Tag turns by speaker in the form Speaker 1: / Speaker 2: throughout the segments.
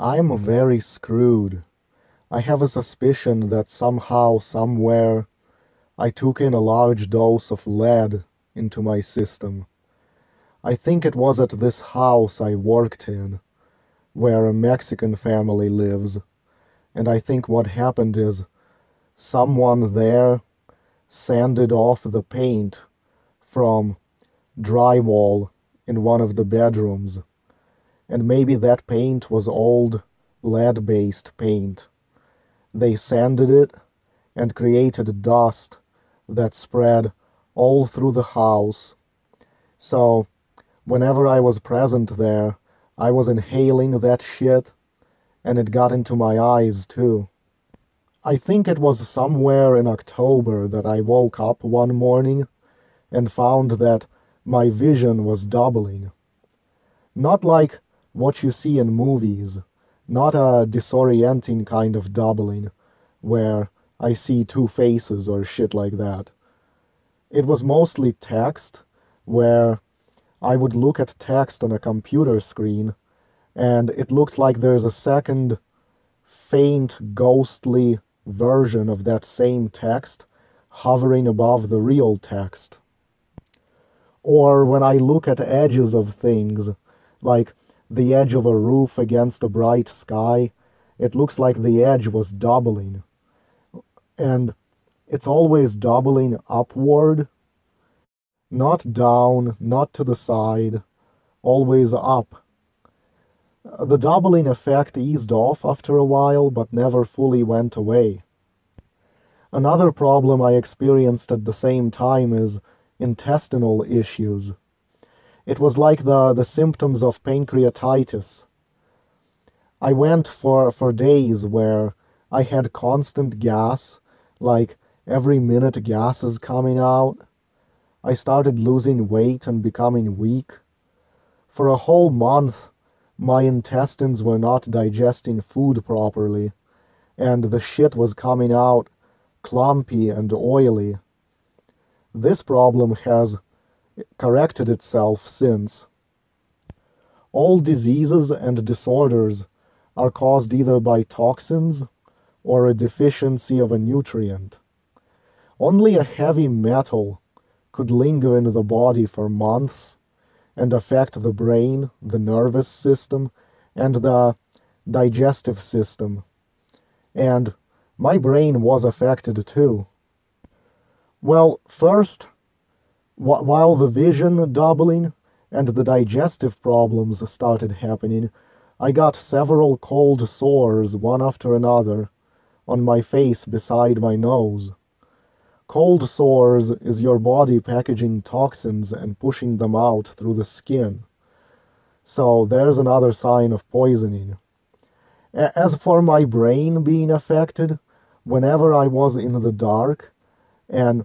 Speaker 1: I'm very screwed. I have a suspicion that somehow, somewhere, I took in a large dose of lead into my system. I think it was at this house I worked in, where a Mexican family lives, and I think what happened is someone there sanded off the paint from drywall in one of the bedrooms, and maybe that paint was old lead-based paint. They sanded it and created dust that spread all through the house. So whenever I was present there, I was inhaling that shit, and it got into my eyes too. I think it was somewhere in October that I woke up one morning and found that my vision was doubling. Not like what you see in movies, not a disorienting kind of doubling, where I see two faces or shit like that. It was mostly text, where I would look at text on a computer screen, and it looked like there's a second, faint, ghostly version of that same text hovering above the real text. Or when I look at edges of things, like the edge of a roof against a bright sky, it looks like the edge was doubling. And it's always doubling upward, not down, not to the side, always up. The doubling effect eased off after a while, but never fully went away. Another problem I experienced at the same time is intestinal issues. It was like the symptoms of pancreatitis. I went for days where I had constant gas, like every minute gas is coming out. I started losing weight and becoming weak. For a whole month, my intestines were not digesting food properly, and the shit was coming out clumpy and oily. This problem has corrected itself since. All diseases and disorders are caused either by toxins or a deficiency of a nutrient. Only a heavy metal could linger in the body for months and affect the brain, the nervous system, and the digestive system. And my brain was affected too. Well, first, while the vision doubling and the digestive problems started happening, I got several cold sores, one after another, on my face beside my nose. Cold sores is your body packaging toxins and pushing them out through the skin. So there's another sign of poisoning. As for my brain being affected, whenever I was in the dark, and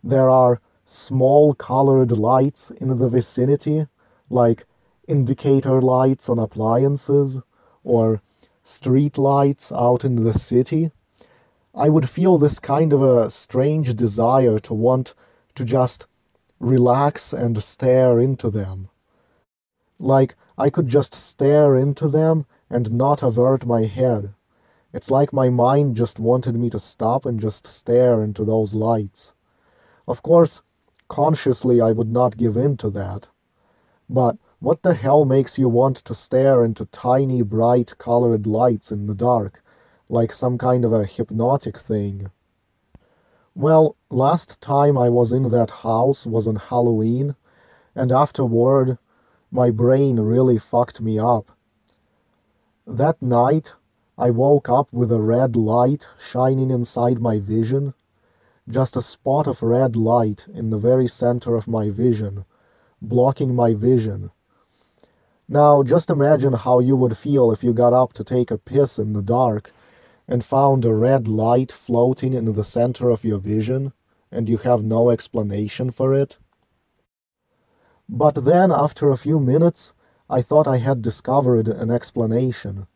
Speaker 1: there are small colored lights in the vicinity, like indicator lights on appliances or street lights out in the city, I would feel this kind of a strange desire to want to just relax and stare into them. Like I could just stare into them and not avert my head. It's like my mind just wanted me to stop and just stare into those lights. Of course, consciously I would not give in to that. But what the hell makes you want to stare into tiny, bright, colored lights in the dark, like some kind of a hypnotic thing? Well, last time I was in that house was on Halloween, and afterward, my brain really fucked me up. That night, I woke up with a red light shining inside my vision, just a spot of red light in the very center of my vision, blocking my vision. Now, just imagine how you would feel if you got up to take a piss in the dark and found a red light floating in the center of your vision, and you have no explanation for it. But then, after a few minutes, I thought I had discovered an explanation,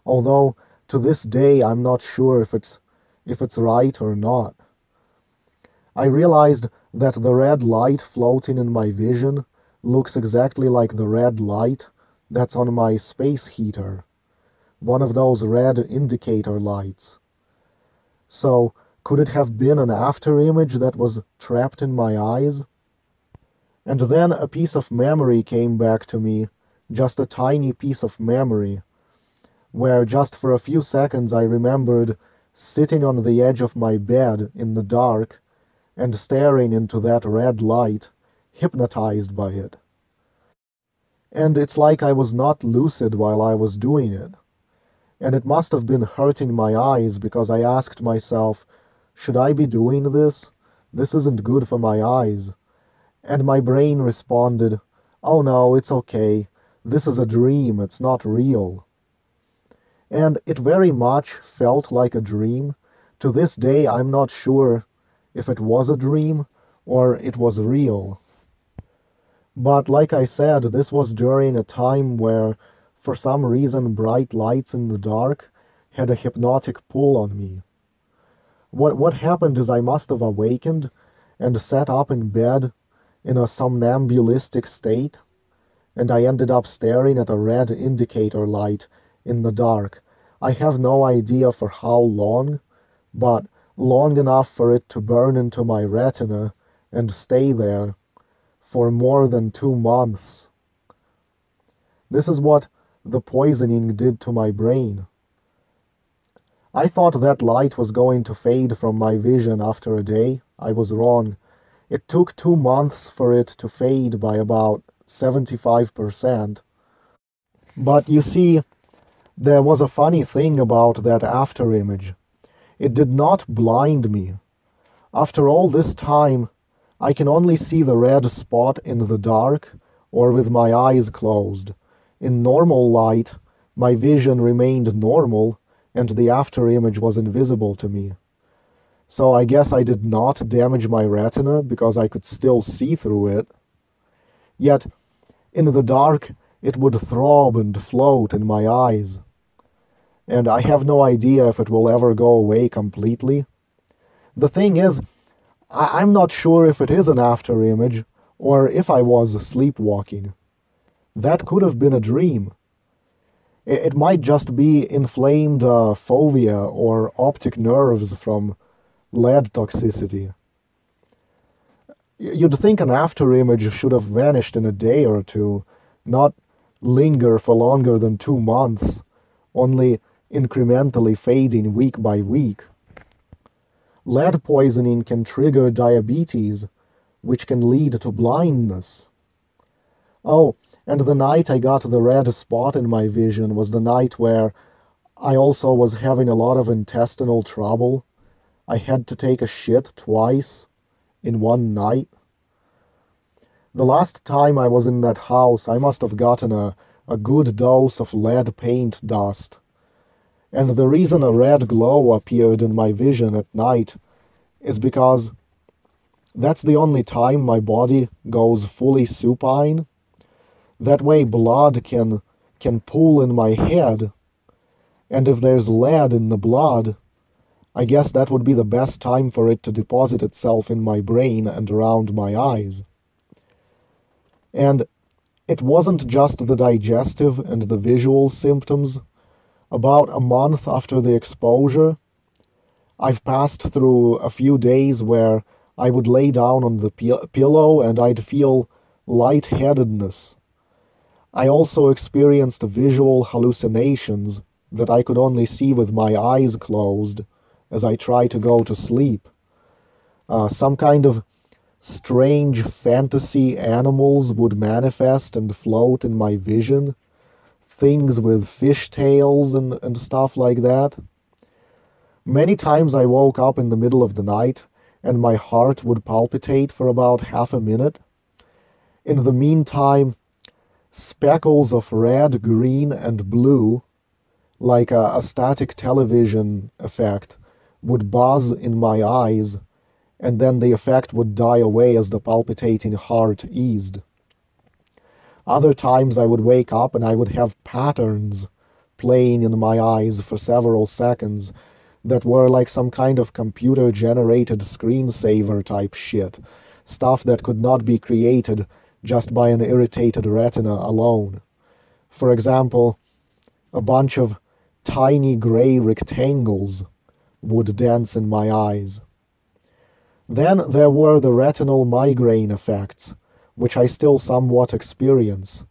Speaker 1: although to this day I'm not sure if it's right or not. I realized that the red light floating in my vision looks exactly like the red light that's on my space heater. one of those red indicator lights. So, could it have been an after image that was trapped in my eyes? And then a piece of memory came back to me, just a tiny piece of memory, where just for a few seconds I remembered sitting on the edge of my bed in the dark and staring into that red light, hypnotized by it. And it's like I was not lucid while I was doing it. And it must have been hurting my eyes because I asked myself, should I be doing this? This isn't good for my eyes. And my brain responded, oh no, it's okay. This is a dream, it's not real. And it very much felt like a dream. To this day, I'm not sure if it was a dream or it was real. But like I said, this was during a time where, for some reason, bright lights in the dark had a hypnotic pull on me. What happened is I must have awakened and sat up in bed in a somnambulistic state, and I ended up staring at a red indicator light in the dark. I have no idea for how long, but long enough for it to burn into my retina and stay there for more than 2 months. This is what the poisoning did to my brain. I thought that light was going to fade from my vision after a day. I was wrong. It took 2 months for it to fade by about 75%. But you see, there was a funny thing about that after image. It did not blind me. After all this time, I can only see the red spot in the dark or with my eyes closed. In normal light, my vision remained normal and the after image was invisible to me. So I guess I did not damage my retina because I could still see through it. Yet, in the dark, it would throb and float in my eyes. And I have no idea if it will ever go away completely. The thing is, I'm not sure if it is an after image or if I was sleepwalking. That could have been a dream. It might just be inflamed fovea or optic nerves from lead toxicity. You'd think an after image should have vanished in a day or two, not linger for longer than 2 months, only incrementally fading week by week. Lead poisoning can trigger diabetes, which can lead to blindness. Oh, and the night I got the red spot in my vision was the night where I also was having a lot of intestinal trouble. I had to take a shit twice in one night. The last time I was in that house, I must have gotten a good dose of lead paint dust. And the reason a red glow appeared in my vision at night is because that's the only time my body goes fully supine. That way blood can pool in my head, and if there's lead in the blood, I guess that would be the best time for it to deposit itself in my brain and around my eyes. And it wasn't just the digestive and the visual symptoms. About a month after the exposure, I've passed through a few days where I would lay down on the pillow and I'd feel lightheadedness. I also experienced visual hallucinations that I could only see with my eyes closed as I tried to go to sleep. Some kind of strange fantasy animals would manifest and float in my vision. Things with fishtails and stuff like that. Many times I woke up in the middle of the night and my heart would palpitate for about half a minute. In the meantime, speckles of red, green, and blue, like a static television effect, would buzz in my eyes, and then the effect would die away as the palpitating heart eased. Other times I would wake up and I would have patterns playing in my eyes for several seconds that were like some kind of computer-generated screensaver type shit, stuff that could not be created just by an irritated retina alone. For example, a bunch of tiny gray rectangles would dance in my eyes. Then there were the retinal migraine effects, which I still somewhat experience.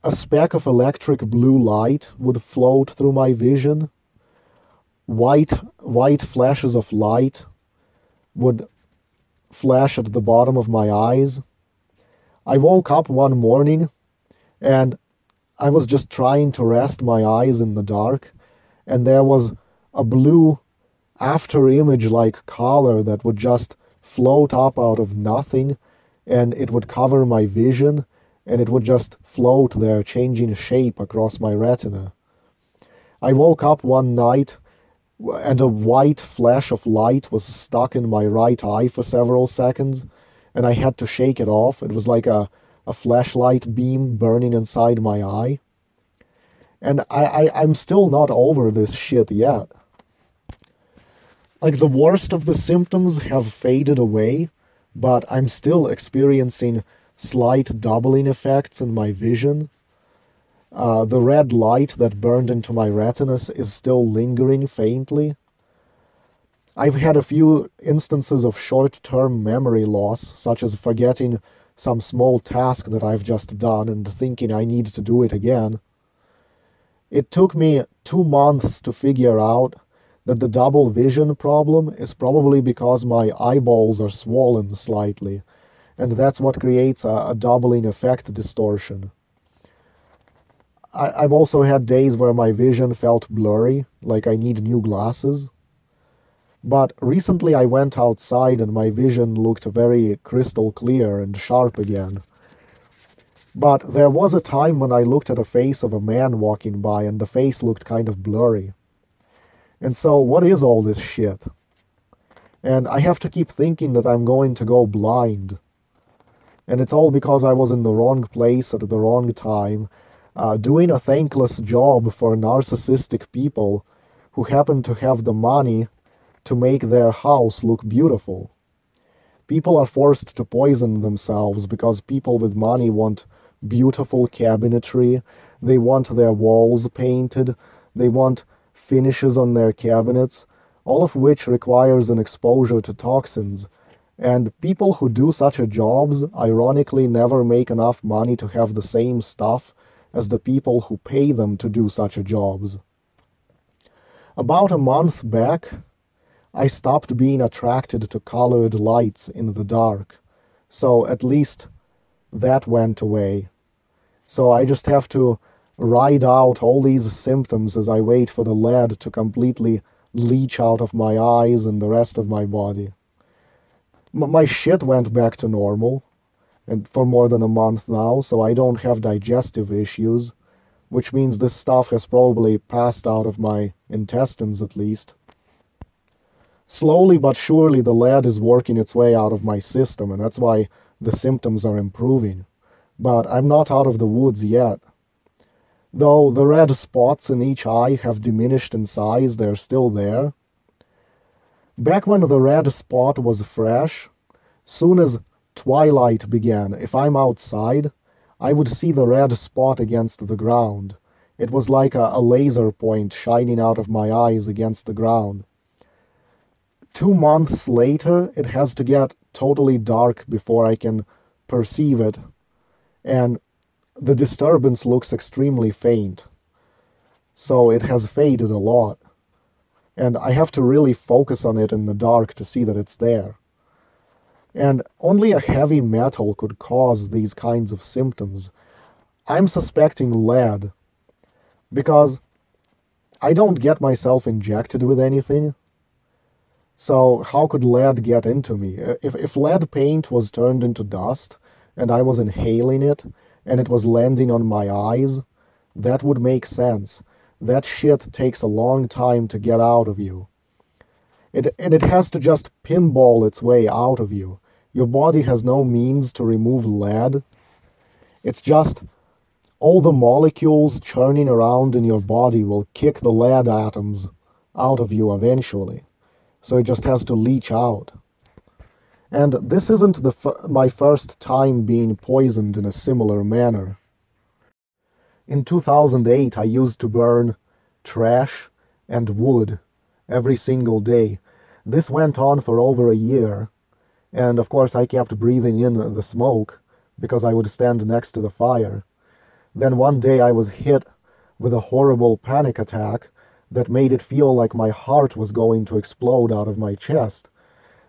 Speaker 1: A speck of electric blue light would float through my vision. White flashes of light would flash at the bottom of my eyes. I woke up one morning and I was just trying to rest my eyes in the dark, and there was a blue after image like color that would just float up out of nothing, and it would cover my vision, and it would just float there, changing shape across my retina. I woke up one night and a white flash of light was stuck in my right eye for several seconds, and I had to shake it off. It was like a flashlight beam burning inside my eye. And I'm still not over this shit yet. Like, the worst of the symptoms have faded away, but I'm still experiencing slight doubling effects in my vision. The red light that burned into my retinas is still lingering faintly. I've had a few instances of short-term memory loss, such as forgetting some small task that I've just done and thinking I need to do it again. It took me 2 months to figure out that the double vision problem is probably because my eyeballs are swollen slightly, and that's what creates a doubling effect distortion. I've also had days where my vision felt blurry, like I need new glasses. But recently I went outside and my vision looked very crystal clear and sharp again. But there was a time when I looked at a face of a man walking by and the face looked kind of blurry. And so what is all this shit? And I have to keep thinking that I'm going to go blind. And it's all because I was in the wrong place at the wrong time, doing a thankless job for narcissistic people who happen to have the money to make their house look beautiful. People are forced to poison themselves because people with money want beautiful cabinetry, they want their walls painted, they want finishes on their cabinets, all of which requires an exposure to toxins. And people who do such jobs ironically never make enough money to have the same stuff as the people who pay them to do such jobs. About a month back, I stopped being attracted to colored lights in the dark, so at least that went away. So I just have to ride out all these symptoms as I wait for the lead to completely leach out of my eyes and the rest of my body. My shit went back to normal, and for more than a month now, so I don't have digestive issues, which means this stuff has probably passed out of my intestines at least. Slowly but surely the lead is working its way out of my system, and that's why the symptoms are improving. But I'm not out of the woods yet. Though the red spots in each eye have diminished in size, they're still there. Back when the red spot was fresh, soon as twilight began, if I'm outside, I would see the red spot against the ground. It was like a laser point shining out of my eyes against the ground. 2 months later, it has to get totally dark before I can perceive it, and the disturbance looks extremely faint. So it has faded a lot, and I have to really focus on it in the dark to see that it's there. And only a heavy metal could cause these kinds of symptoms. I'm suspecting lead, because I don't get myself injected with anything. So how could lead get into me? If lead paint was turned into dust, and I was inhaling it, and it was landing on my eyes, that would make sense. That shit takes a long time to get out of you. And it has to just pinball its way out of you. Your body has no means to remove lead. It's just all the molecules churning around in your body will kick the lead atoms out of you eventually. So it just has to leach out. And this isn't my first time being poisoned in a similar manner. In 2008, I used to burn trash, and wood every single day. This went on for over a year, and of course I kept breathing in the smoke because I would stand next to the fire. Then one day I was hit with a horrible panic attack that made it feel like my heart was going to explode out of my chest.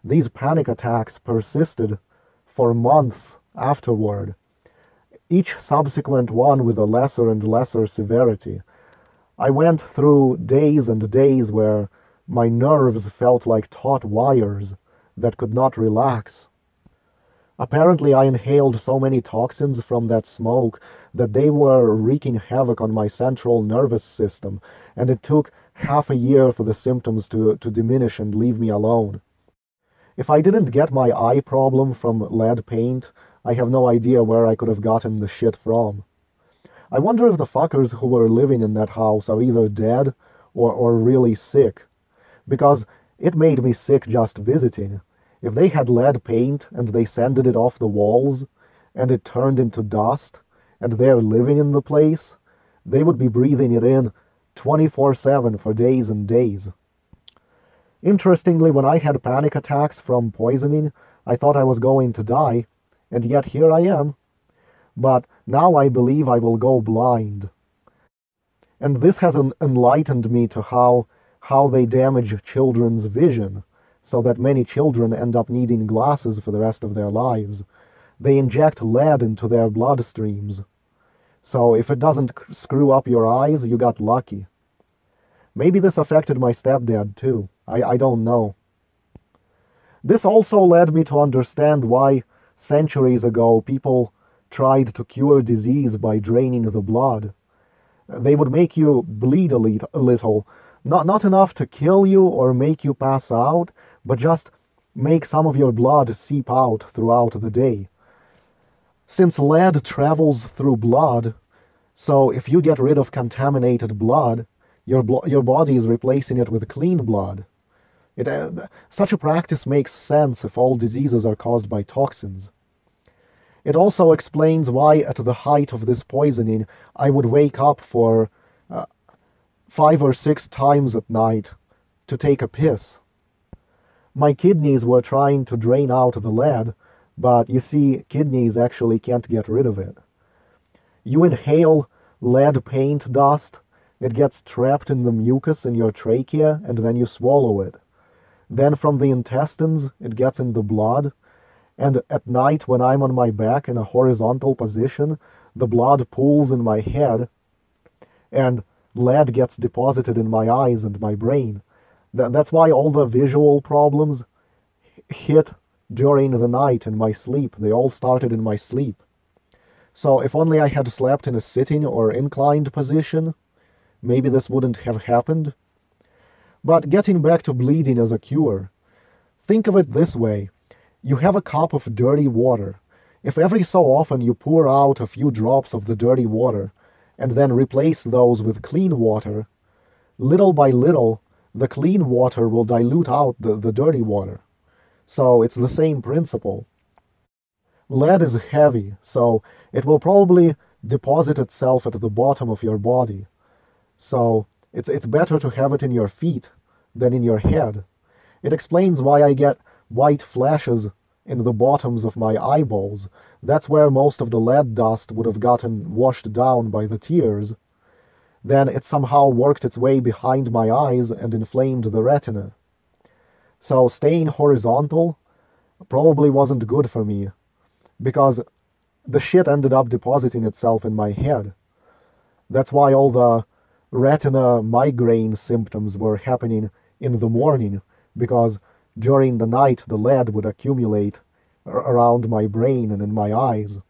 Speaker 1: These panic attacks persisted for months afterward, each subsequent one with a lesser and lesser severity. I went through days and days where my nerves felt like taut wires that could not relax. Apparently, I inhaled so many toxins from that smoke that they were wreaking havoc on my central nervous system, and it took half a year for the symptoms to diminish and leave me alone. If I didn't get my eye problem from lead paint, I have no idea where I could have gotten the shit from. I wonder if the fuckers who were living in that house are either dead or really sick, because it made me sick just visiting. If they had lead paint and they sanded it off the walls and it turned into dust and they're living in the place, they would be breathing it in 24/7 for days and days. Interestingly, when I had panic attacks from poisoning, I thought I was going to die, and yet here I am. But now I believe I will go blind. And this has enlightened me to how they damage children's vision, so that many children end up needing glasses for the rest of their lives. They inject lead into their bloodstreams. So if it doesn't screw up your eyes, you got lucky. Maybe this affected my stepdad too. I don't know. This also led me to understand why centuries ago people tried to cure disease by draining the blood. They would make you bleed a little, not enough to kill you or make you pass out, but just make some of your blood seep out throughout the day. Since lead travels through blood, so if you get rid of contaminated blood, your body is replacing it with clean blood. Such a practice makes sense if all diseases are caused by toxins. It also explains why at the height of this poisoning I would wake up for 5 or 6 times at night to take a piss. My kidneys were trying to drain out the lead, but you see, kidneys actually can't get rid of it. You inhale lead paint dust, it gets trapped in the mucus in your trachea, and then you swallow it. Then from the intestines, it gets in the blood, and at night when I'm on my back in a horizontal position, the blood pools in my head, and lead gets deposited in my eyes and my brain. That's why all the visual problems hit during the night in my sleep. They all started in my sleep. So if only I had slept in a sitting or inclined position, maybe this wouldn't have happened. But getting back to bleeding as a cure, think of it this way. You have a cup of dirty water. If every so often you pour out a few drops of the dirty water, and then replace those with clean water, little by little, the clean water will dilute out the dirty water. So it's the same principle. Lead is heavy, so it will probably deposit itself at the bottom of your body. So it's better to have it in your feet than in your head. It explains why I get white flashes in the bottoms of my eyeballs. That's where most of the lead dust would have gotten washed down by the tears. Then it somehow worked its way behind my eyes and inflamed the retina. So staying horizontal probably wasn't good for me, because the shit ended up depositing itself in my head. That's why all the retina migraine symptoms were happening in the morning, because during the night the lead would accumulate around my brain and in my eyes.